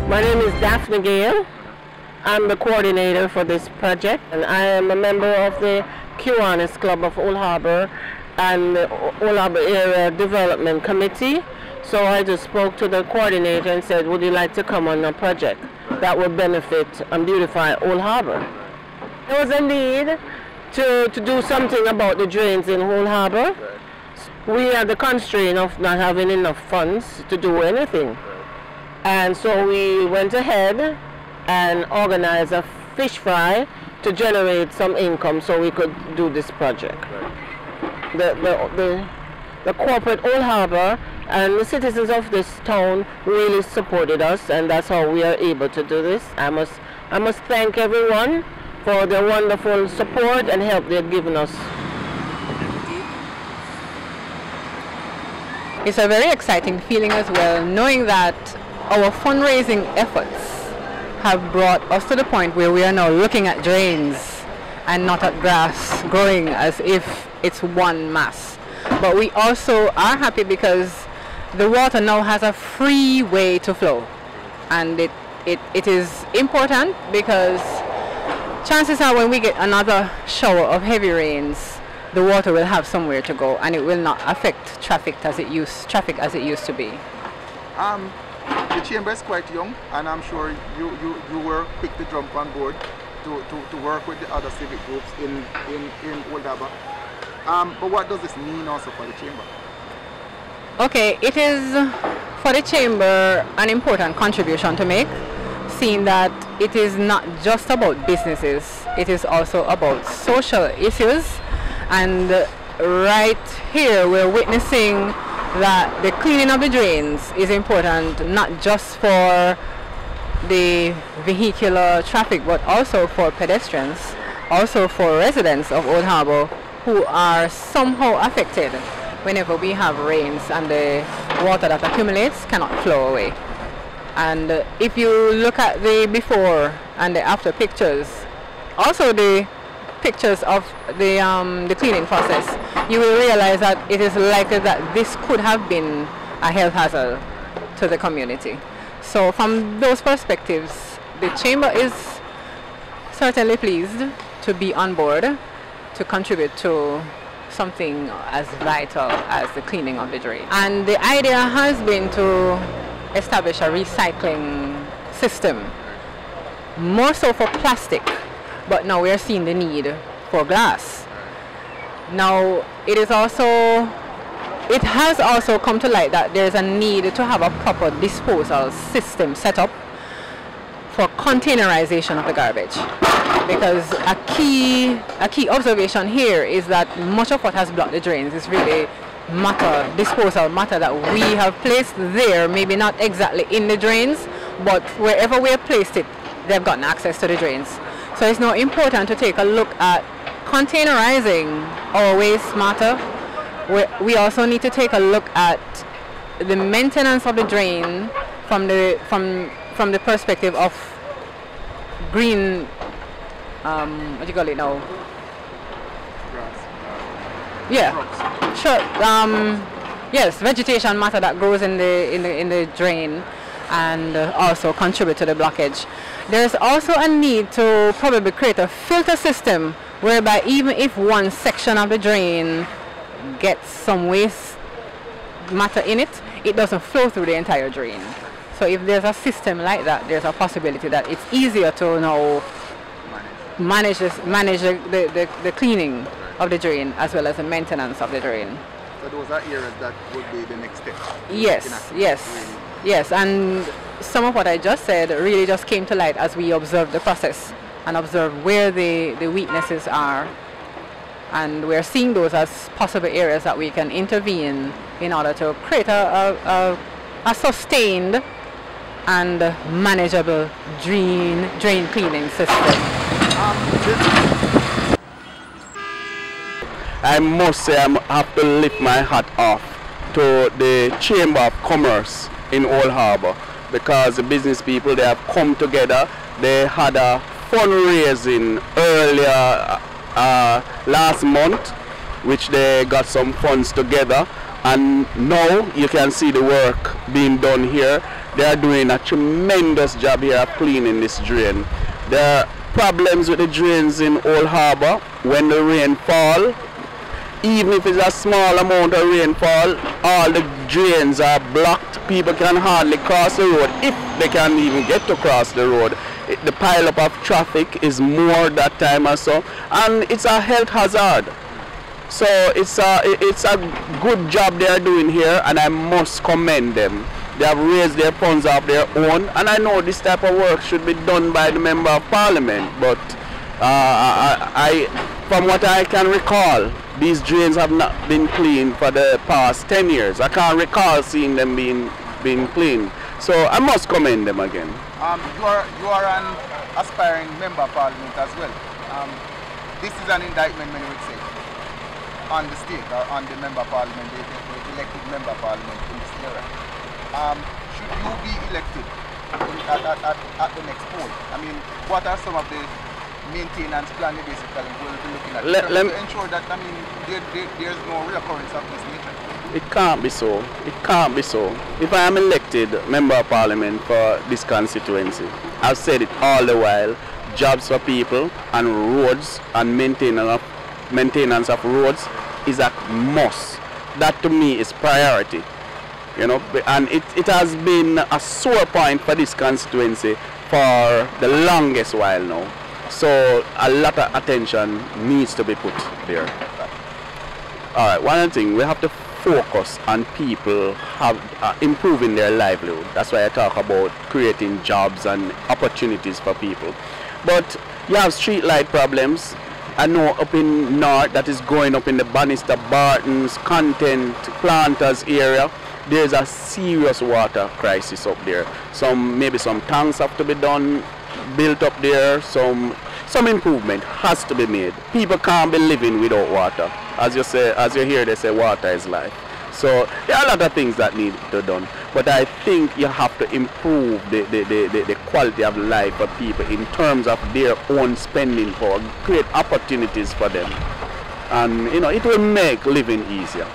My name is DAPHNEY Gayle. I'm the coordinator for this project, and I am a member of the Kiwanis Club of Old Harbour and the Old Harbour Area Development Committee. So I just spoke to the coordinator and said, would you like to come on a project that would benefit and beautify Old Harbour? There was a need to do something about the drains in Old Harbour. We had the constraint of not having enough funds to do anything. And so we went ahead and organized a fish fry to generate some income so we could do this project. The corporate Old Harbour and the citizens of this town really supported us, and that's how we are able to do this. I must thank everyone for their wonderful support and help they've given us. It's a very exciting feeling as well, knowing that our fundraising efforts have brought us to the point where we are now looking at drains and not at grass growing as if it's one mass. But we also are happy because the water now has a free way to flow, and it is important because chances are when we get another shower of heavy rains, the water will have somewhere to go and it will not affect traffic as it used to be. The chamber is quite young, and I'm sure you were quick to jump on board to work with the other civic groups in Old Harbour. But what does this mean also for the chamber? Okay, it is for the chamber an important contribution to make, seeing that it is not just about businesses, it is also about social issues. And right here we're witnessing that the cleaning of the drains is important, not just for the vehicular traffic but also for pedestrians, also for residents of Old Harbour who are somehow affected whenever we have rains and the water that accumulates cannot flow away. And if you look at the before and the after pictures, also the pictures of the cleaning process, you will realize that it is likely that this could have been a health hazard to the community. So from those perspectives, the chamber is certainly pleased to be on board to contribute to something as vital as the cleaning of the drain. And the idea has been to establish a recycling system, more so for plastic, but now we are seeing the need for glass. Now it has also come to light that there is a need to have a proper disposal system set up for containerization of the garbage, because a key observation here is that much of what has blocked the drains is really disposal matter that we have placed there, maybe not exactly in the drains, but wherever we have placed it, they've gotten access to the drains. So it's now important to take a look at containerizing our waste matter. We also need to take a look at the maintenance of the drain from the perspective of green, what do you call it now? Grass. Yeah, sure. Yes, vegetation matter that grows in the drain and also contribute to the blockage. There's also a need to probably create a filter system whereby even if one section of the drain gets some waste matter in it, it doesn't flow through the entire drain. So if there's a system like that, there's a possibility that it's easier to now manage the cleaning of the drain as well as the maintenance of the drain. So those are areas that would be the next step. Yes, and some of what I just said really just came to light as we observed the process and observed where the weaknesses are, and we're seeing those as possible areas that we can intervene in order to create a sustained and manageable drain cleaning system. I must say I have to lift my hat off to the Chamber of Commerce in Old Harbour, because the business people, they have come together. They had a fundraising earlier last month, which they got some funds together, and now you can see the work being done here. They are doing a tremendous job here of cleaning this drain. There are problems with the drains in Old Harbour when the rain fall. Even if it's a small amount of rainfall, all the drains are blocked. People can hardly cross the road, if they can even get to cross the road. The pile-up of traffic is more that time or so, and it's a health hazard. So it's a good job they are doing here, and I must commend them. They have raised their funds of their own, and I know this type of work should be done by the Member of Parliament, but from what I can recall, these drains have not been cleaned for the past 10 years. I can't recall seeing them being cleaned. So I must commend them again. You are an aspiring Member of Parliament as well. This is an indictment, many would say, on the state or on the Member of Parliament, the elected Member of Parliament in this era. Should you be elected at the next poll? I mean, what are some of the maintenance plan you basically will be looking at to ensure that, I mean, there's no reoccurrence of this nature? It can't be so. It can't be so. If I am elected Member of Parliament for this constituency, I've said it all the while, jobs for people and roads and maintenance of roads is a must. That to me is priority. You know, and it has been a sore point for this constituency for the longest while now. So a lot of attention needs to be put there. Alright, one thing, we have to focus on people improving their livelihood. That's why I talk about creating jobs and opportunities for people. But you have street light problems. I know up in North, that is going up in the Bannister, Bartons, Content, Planters area. There's a serious water crisis up there. Maybe some tanks have to be done, built up there. Some improvement has to be made. People can't be living without water. As you hear, they say water is life. So there are a lot of things that need to be done. But I think you have to improve the quality of life for people in terms of their own spending power, create opportunities for them. And you know, it will make living easier.